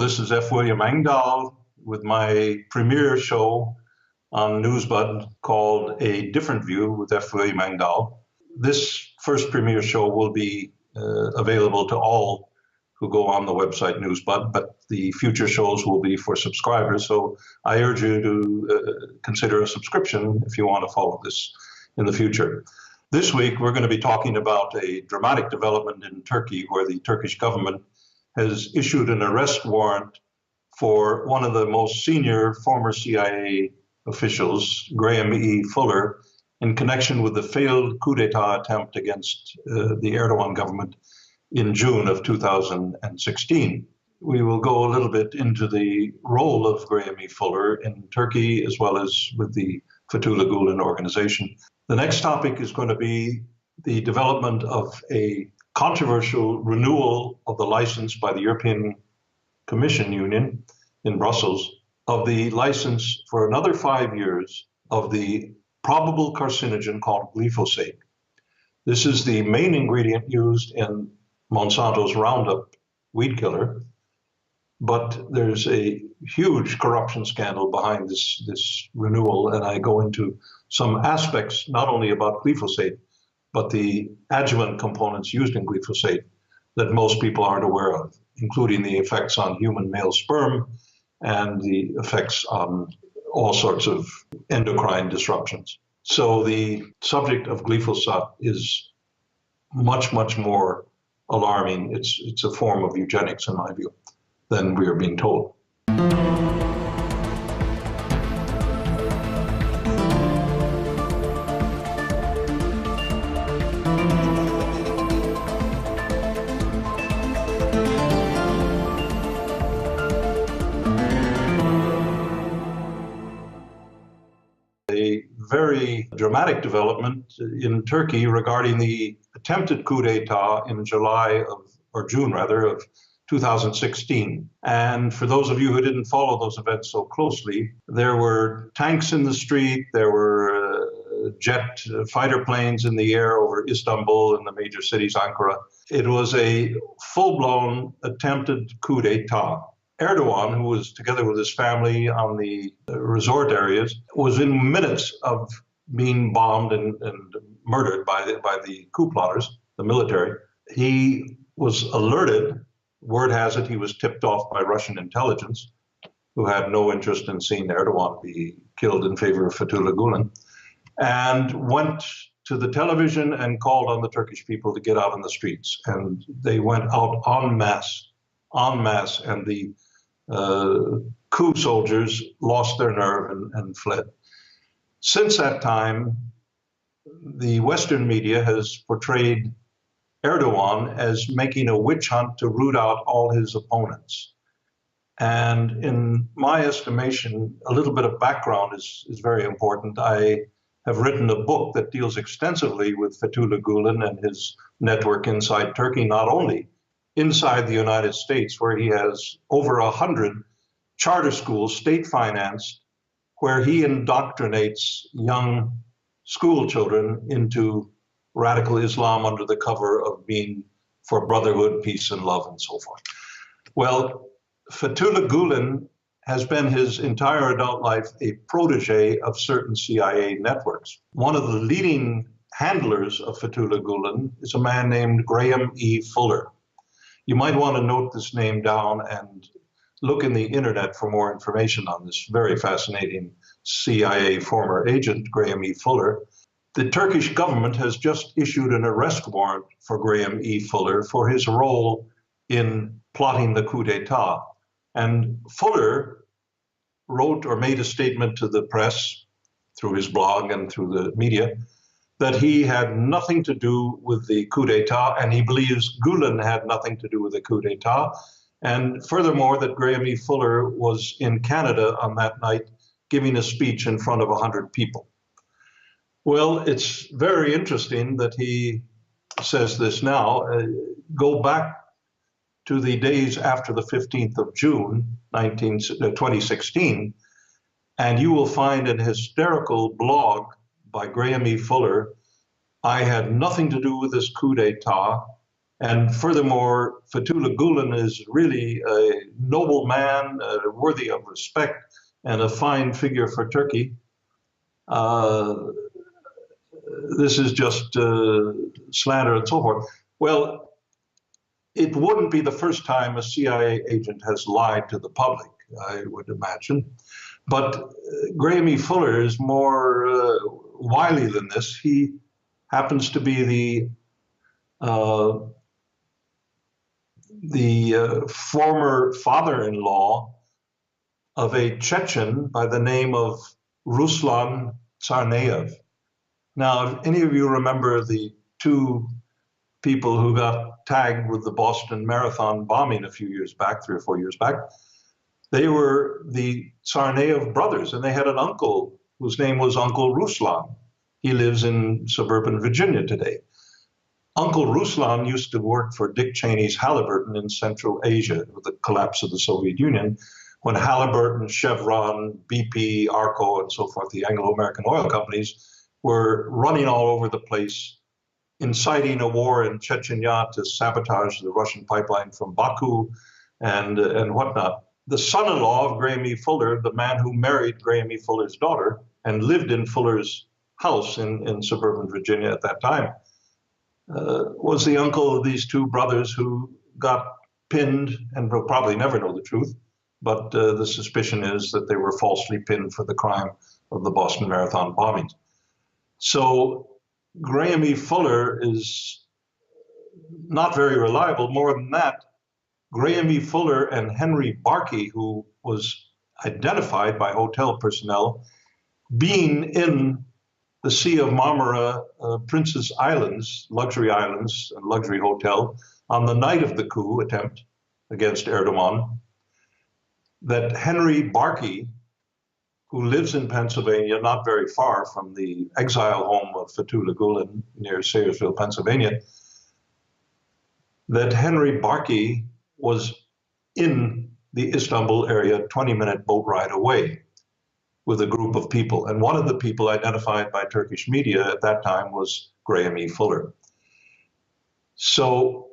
this is F. William Engdahl with my premiere show on Newsbud called A Different View with F. William Engdahl. This first premiere show will be available to all who go on the website Newsbud, but the future shows will be for subscribers. So I urge you to consider a subscription if you want to follow this in the future. This week, we're going to be talking about a dramatic development in Turkey where the Turkish government has issued an arrest warrant for one of the most senior former CIA officials, Graham E. Fuller, in connection with the failed coup d'etat attempt against the Erdogan government in June of 2016. We will go a little bit into the role of Graham E. Fuller in Turkey, as well as with the Fethullah Gulen organization. The next topic is going to be the development of a controversial renewal of the license by the European Commission Union in Brussels of the license for another 5 years of the probable carcinogen called glyphosate. This is the main ingredient used in Monsato's Roundup weed killer, but there's a huge corruption scandal behind this renewal, and I go into some aspects not only about glyphosate, but the adjuvant components used in glyphosate that most people aren't aware of, including the effects on human male sperm and the effects on all sorts of endocrine disruptions. So the subject of glyphosate is much, much more alarming. It's a form of eugenics, in my view, than we are being told. A very dramatic development in Turkey regarding the attempted coup d'etat in June of 2016. And for those of you who didn't follow those events so closely, there were tanks in the street, there were jet fighter planes in the air over Istanbul and the major cities, Ankara. It was a full-blown attempted coup d'etat. Erdogan, who was together with his family on the resort areas, was in minutes of being bombed and murdered by the coup plotters, the military. He was alerted. Word has it he was tipped off by Russian intelligence, who had no interest in seeing Erdogan be killed in favor of Fethullah Gulen, and went to the television and called on the Turkish people to get out on the streets. And they went out en masse, and the coup soldiers lost their nerve and fled. Since that time, the Western media has portrayed Erdogan as making a witch hunt to root out all his opponents. And in my estimation, a little bit of background is very important. I have written a book that deals extensively with Fethullah Gulen and his network inside Turkey, not only inside the United States, where he has over 100 charter schools, state-financed, where he indoctrinates young school children into radical Islam under the cover of being for brotherhood, peace, and love, and so forth. Well, Fethullah Gulen has been his entire adult life a protege of certain CIA networks. One of the leading handlers of Fethullah Gulen is a man named Graham E. Fuller. You might want to note this name down and look in the internet for more information on this very fascinating CIA former agent, Graham E. Fuller. The Turkish government has just issued an arrest warrant for Graham E. Fuller for his role in plotting the coup d'etat. And Fuller wrote or made a statement to the press through his blog and through the media that he had nothing to do with the coup d'etat, and he believes Gulen had nothing to do with the coup d'etat. And furthermore, that Graham E. Fuller was in Canada on that night giving a speech in front of 100 people. Well, it's very interesting that he says this now. Go back to the days after the 15th of June, 2016, and you will find an hysterical blog by Graham E. Fuller. I had nothing to do with this coup d'etat. And furthermore, Fethullah Gulen is really a noble man, worthy of respect, and a fine figure for Turkey. This is just slander and so forth. Well, it wouldn't be the first time a CIA agent has lied to the public, I would imagine. But Graham E. Fuller is more wily than this. He happens to be the former father-in-law of a Chechen by the name of Ruslan Tsarnaev. Now, if any of you remember the two people who got tagged with the Boston Marathon bombing a few years back, 3 or 4 years back, they were the Tsarnaev brothers, and they had an uncle whose name was Uncle Ruslan. He lives in suburban Virginia today. Uncle Ruslan used to work for Dick Cheney's Halliburton in Central Asia with the collapse of the Soviet Union, when Halliburton, Chevron, BP, Arco, and so forth, the Anglo-American oil companies, were running all over the place, inciting a war in Chechnya to sabotage the Russian pipeline from Baku and whatnot. The son-in-law of Graham E. Fuller, the man who married Graham E. Fuller's daughter and lived in Fuller's house in suburban Virginia at that time, was the uncle of these two brothers who got pinned, and will probably never know the truth, but the suspicion is that they were falsely pinned for the crime of the Boston Marathon bombings. So Graham E. Fuller is not very reliable. More than that, Graham E. Fuller and Henry Barkey, who was identified by hotel personnel, being in the Sea of Marmara, Princess Islands, luxury islands, and luxury hotel, on the night of the coup attempt against Erdogan, that Henry Barkey, who lives in Pennsylvania, not very far from the exile home of Fethullah Gulen near Sayersville, Pennsylvania, that Henry Barkey was in the Istanbul area, 20-minute boat ride away, with a group of people. And one of the people identified by Turkish media at that time was Graham E. Fuller. So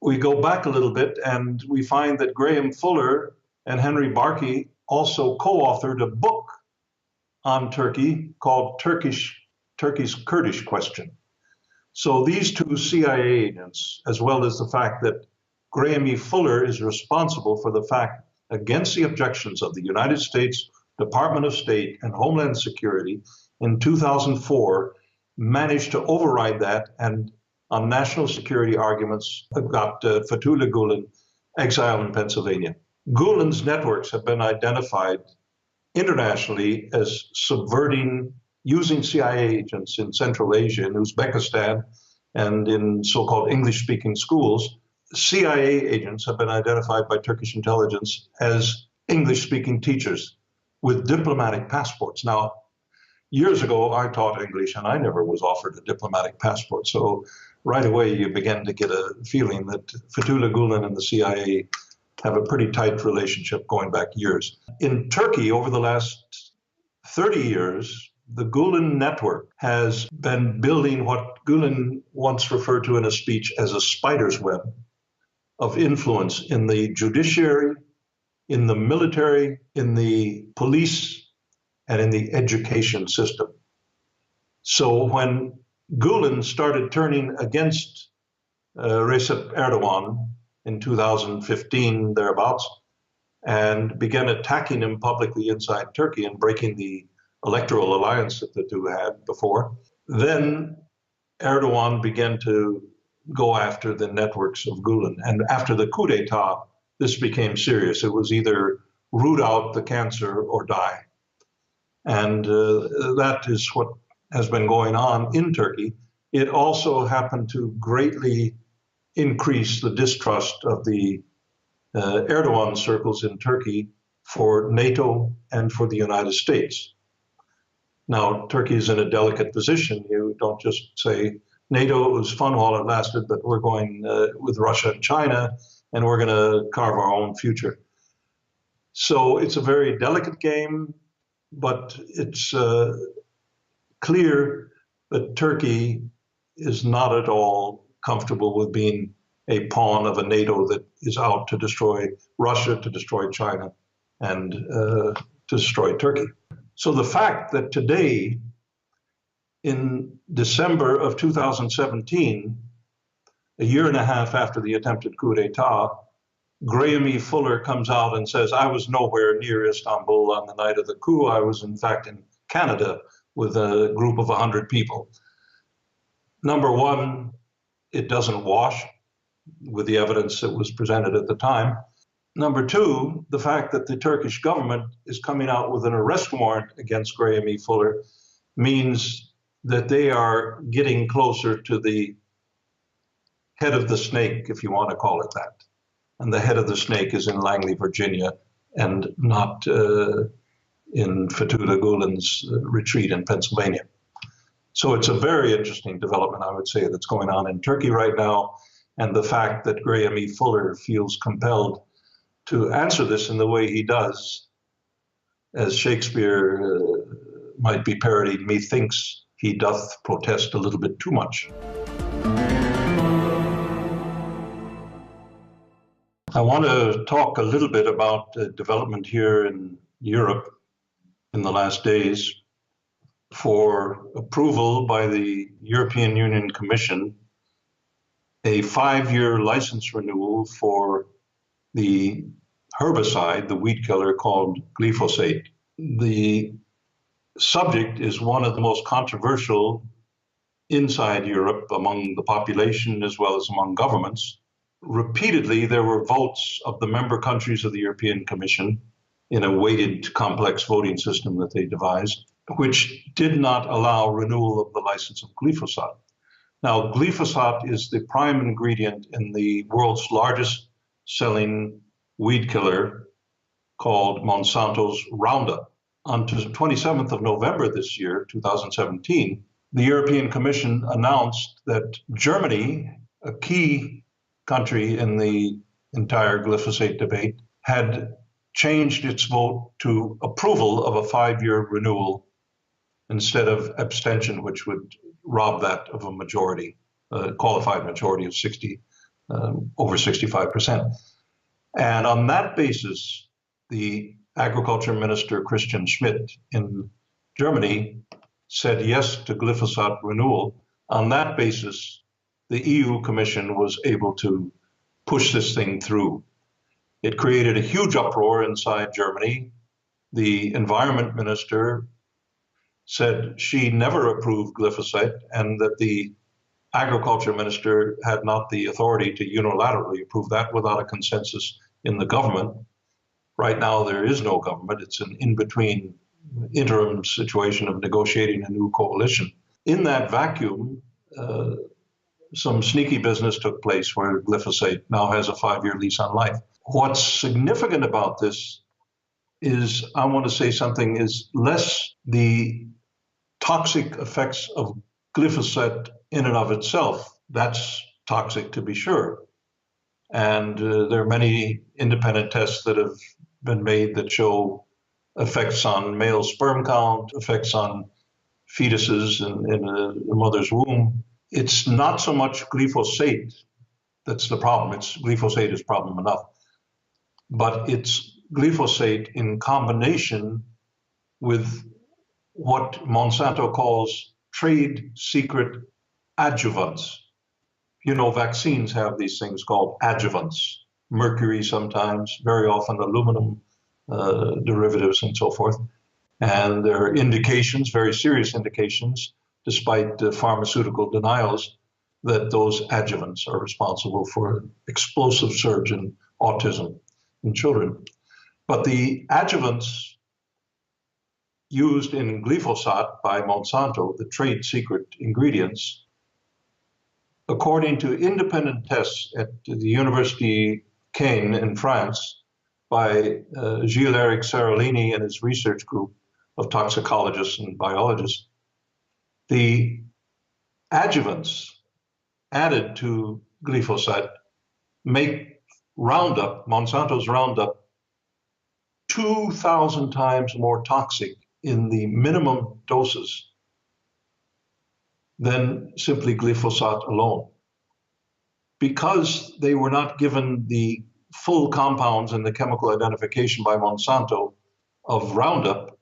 we go back a little bit and we find that Graham Fuller and Henry Barkey also co-authored a book on Turkey called Turkey's Kurdish Question. So these two CIA agents, as well as the fact that Graham E. Fuller is responsible for the fact, against the objections of the United States Department of State and Homeland Security in 2004, managed to override that, and on national security arguments got Fethullah Gulen exiled in Pennsylvania. Gulen's networks have been identified internationally as subverting, using CIA agents in Central Asia, in Uzbekistan, and in so-called English-speaking schools. CIA agents have been identified by Turkish intelligence as English-speaking teachers with diplomatic passports. Now, years ago, I taught English, and I never was offered a diplomatic passport. So right away, you begin to get a feeling that Fethullah Gulen and the CIA have a pretty tight relationship going back years. In Turkey, over the last 30 years, the Gulen network has been building what Gulen once referred to in a speech as a spider's web of influence in the judiciary, in the military, in the police, and in the education system. So when Gulen started turning against Recep Erdogan in 2015, thereabouts, and began attacking him publicly inside Turkey and breaking the electoral alliance that the two had before, then Erdogan began to go after the networks of Gulen. And after the coup d'etat, this became serious. It was either root out the cancer or die. And that is what has been going on in Turkey. It also happened to greatly increase the distrust of the Erdogan circles in Turkey for NATO and for the United States. Now, Turkey is in a delicate position. You don't just say, NATO was fun while it lasted, but we're going with Russia and China, and we're going to carve our own future. So it's a very delicate game, but it's clear that Turkey is not at all comfortable with being a pawn of a NATO that is out to destroy Russia, to destroy China, and to destroy Turkey. So the fact that today, in December of 2017, a year and a half after the attempted coup d'etat, Graham E. Fuller comes out and says, I was nowhere near Istanbul on the night of the coup. I was, in fact, in Canada with a group of 100 people. Number one, it doesn't wash with the evidence that was presented at the time. Number two, the fact that the Turkish government is coming out with an arrest warrant against Graham E. Fuller means that they are getting closer to the head of the snake, if you want to call it that. And the head of the snake is in Langley, Virginia, and not in Fethullah Gulen's retreat in Pennsylvania. So it's a very interesting development, I would say, that's going on in Turkey right now. And the fact that Graham E. Fuller feels compelled to answer this in the way he does, as Shakespeare might be parodied, methinks he doth protest a little bit too much. I want to talk a little bit about development here in Europe in the last days. For approval by the European Union Commission, a 5-year license renewal for the herbicide, the weed killer called glyphosate. The subject is one of the most controversial inside Europe among the population as well as among governments. Repeatedly, there were votes of the member countries of the European Commission in a weighted complex voting system that they devised, which did not allow renewal of the license of glyphosate. Now, glyphosate is the prime ingredient in the world's largest selling weed killer called Monsanto's Roundup. On the 27th of November this year, 2017, the European Commission announced that Germany, a key country in the entire glyphosate debate, had changed its vote to approval of a 5-year renewal instead of abstention, which would rob that of a majority, a qualified majority of over 65%. And on that basis, the Agriculture Minister Christian Schmidt in Germany said yes to glyphosate renewal. On that basis, the EU Commission was able to push this thing through. It created a huge uproar inside Germany. The Environment Minister said she never approved glyphosate and that the Agriculture Minister had not the authority to unilaterally approve that without a consensus in the government. Right now, there is no government. It's an in-between interim situation of negotiating a new coalition. In that vacuum, some sneaky business took place where glyphosate now has a 5-year lease on life. What's significant about this is, I want to say something, is less the toxic effects of glyphosate in and of itself. That's toxic, to be sure. And there are many independent tests that have been made that show effects on male sperm count, effects on fetuses in a mother's womb. It's not so much glyphosate that's the problem. Glyphosate is problem enough. But it's glyphosate in combination with what Monsanto calls trade secret adjuvants. You know, vaccines have these things called adjuvants, mercury sometimes, very often aluminum derivatives and so forth. And there are indications, very serious indications, despite pharmaceutical denials, that those adjuvants are responsible for an explosive surge in autism in children. But the adjuvants used in glyphosate by Monsanto, the trade secret ingredients, according to independent tests at the University Caen in France by Gilles-Éric Seralini and his research group of toxicologists and biologists, the adjuvants added to glyphosate make Roundup, Monsanto's Roundup, 2,000 times more toxic in the minimum doses than simply glyphosate alone. Because they were not given the full compounds and the chemical identification by Monsanto of Roundup,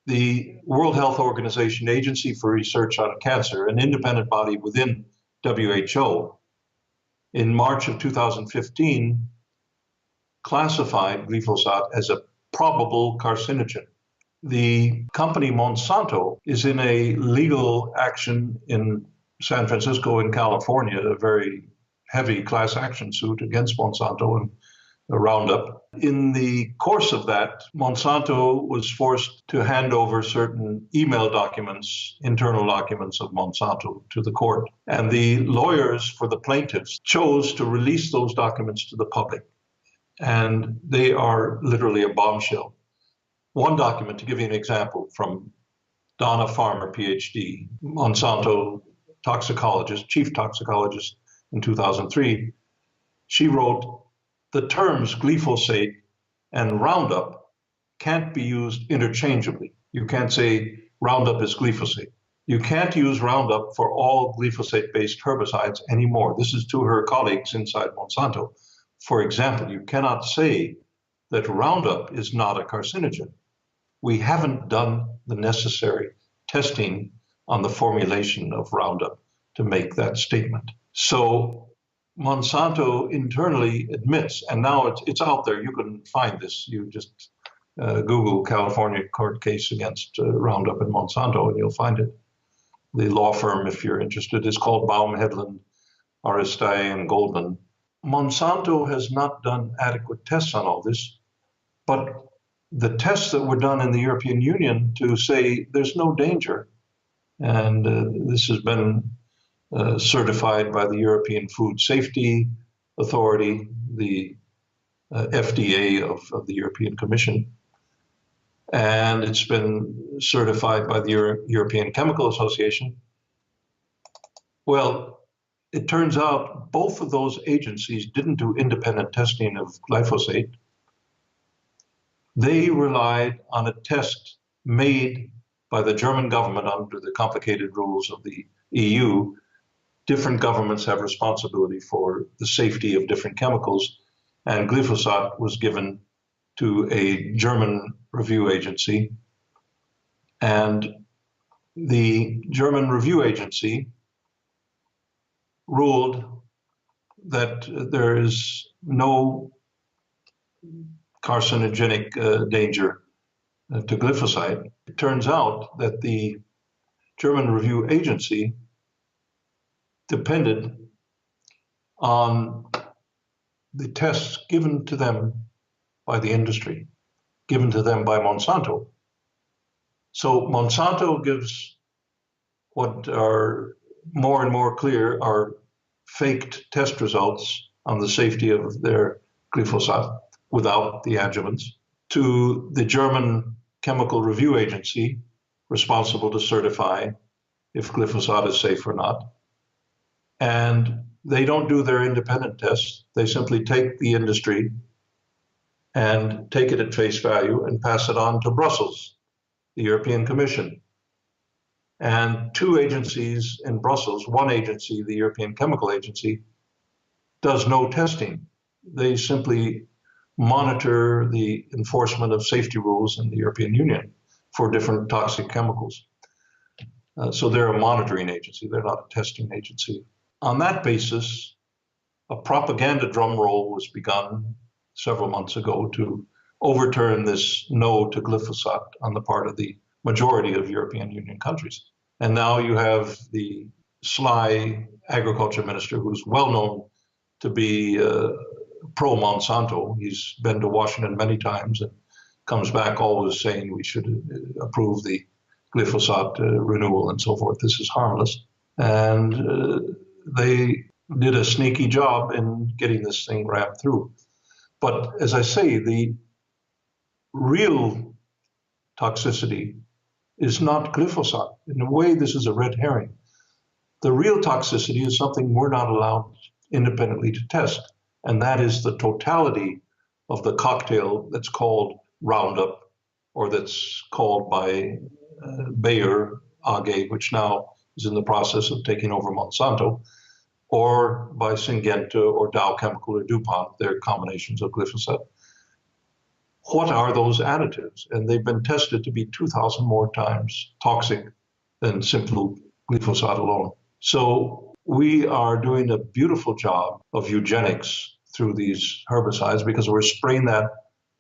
the World Health Organization Agency for Research on Cancer, an independent body within WHO, in March of 2015, classified glyphosate as a probable carcinogen. The company Monsanto is in a legal action in San Francisco in California, a very heavy class action suit against Monsanto and Roundup. In the course of that, Monsanto was forced to hand over certain email documents, internal documents of Monsanto, to the court. And the lawyers for the plaintiffs chose to release those documents to the public. And they are literally a bombshell. One document, to give you an example, from Donna Farmer, PhD, Monsanto toxicologist, chief toxicologist in 2003, she wrote, "The terms glyphosate and Roundup can't be used interchangeably. You can't say Roundup is glyphosate. You can't use Roundup for all glyphosate-based herbicides anymore." This is to her colleagues inside Monsanto. For example, you cannot say that Roundup is not a carcinogen. We haven't done the necessary testing on the formulation of Roundup to make that statement. So Monsanto internally admits, and now it's out there, you can find this, you just Google California court case against Roundup and Monsanto and you'll find it. The law firm, if you're interested, is called Baum, Hedlund, Aristei, and Goldman. Monsanto has not done adequate tests on all this, but the tests that were done in the European Union to say there's no danger, and this has been certified by the European Food Safety Authority, the FDA of the European Commission, and it's been certified by the European Chemical Association. Well, it turns out both of those agencies didn't do independent testing of glyphosate. They relied on a test made by the German government under the complicated rules of the EU. Different governments have responsibility for the safety of different chemicals, and glyphosate was given to a German review agency. And the German review agency ruled that there is no carcinogenic danger to glyphosate. It turns out that the German review agency depended on the tests given to them by the industry, given to them by Monsanto. So Monsanto gives what are more and more clear are faked test results on the safety of their glyphosate without the adjuvants to the German Chemical Review Agency, responsible to certify if glyphosate is safe or not. And they don't do their independent tests. They simply take the industry and take it at face value and pass it on to Brussels, the European Commission. And two agencies in Brussels, one agency, the European Chemical Agency, does no testing. They simply monitor the enforcement of safety rules in the European Union for different toxic chemicals. So they're a monitoring agency, they're not a testing agency. On that basis, a propaganda drum roll was begun several months ago to overturn this no to glyphosate on the part of the majority of European Union countries. And now you have the sly agriculture minister who's well known to be pro-Monsanto. He's been to Washington many times and comes back always saying we should approve the glyphosate renewal and so forth. This is harmless. And they did a sneaky job in getting this thing rammed through. But as I say, the real toxicity is not glyphosate. In a way, this is a red herring. The real toxicity is something we're not allowed independently to test, and that is the totality of the cocktail that's called Roundup, or that's called by Bayer AG, which now is in the process of taking over Monsanto, or by Syngenta or Dow Chemical or DuPont, they're combinations of glyphosate. What are those additives? And they've been tested to be 2,000 more times toxic than simple glyphosate alone. So we are doing a beautiful job of eugenics through these herbicides because we're spraying that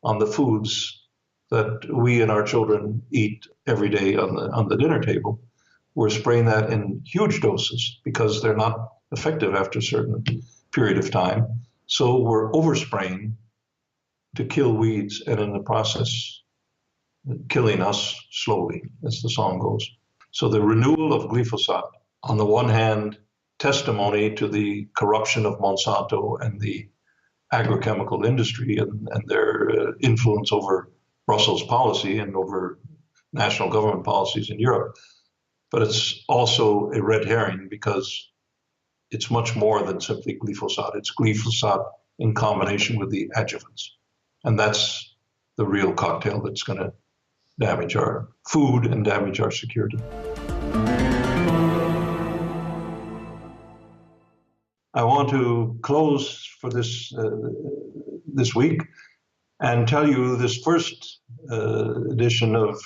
on the foods that we and our children eat every day on the dinner table. We're spraying that in huge doses because they're not effective after a certain period of time. So we're overspraying to kill weeds, and in the process, killing us slowly, as the song goes. So the renewal of glyphosate, on the one hand, testimony to the corruption of Monsato and the agrochemical industry and their influence over Brussels policy and over national government policies in Europe. But it's also a red herring because it's much more than simply glyphosate. It's glyphosate in combination with the adjuvants. And that's the real cocktail that's going to damage our food and damage our security. I want to close for this week and tell you this first edition of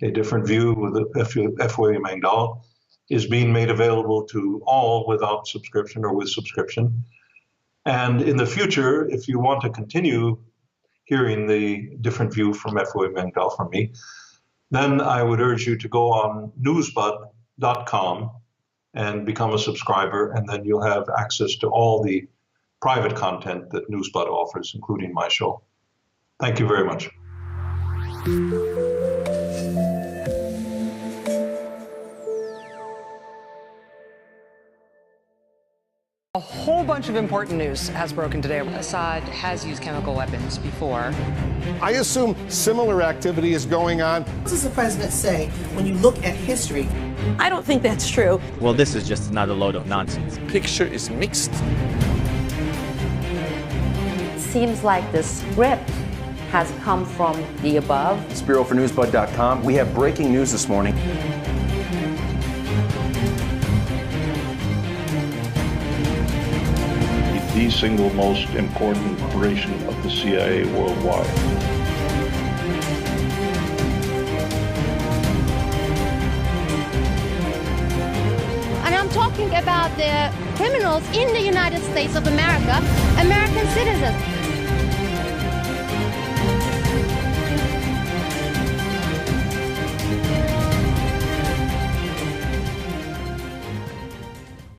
A Different View with F. William Engdahl is being made available to all without subscription or with subscription. And in the future, if you want to continue hearing the different view from F. William Engdahl from me, then I would urge you to go on Newsbud.com and become a subscriber, and then you'll have access to all the private content that Newsbud offers, including my show. Thank you very much. A whole bunch of important news has broken today. Assad has used chemical weapons before. I assume similar activity is going on. What does the president say when you look at history? I don't think that's true. Well, this is just another load of nonsense. Picture is mixed. It seems like the script has come from the above. It's Bureau for Newsbud.com. We have breaking news this morning. The single most important operation of the CIA worldwide. And I'm talking about the criminals in the United States of America, American citizens.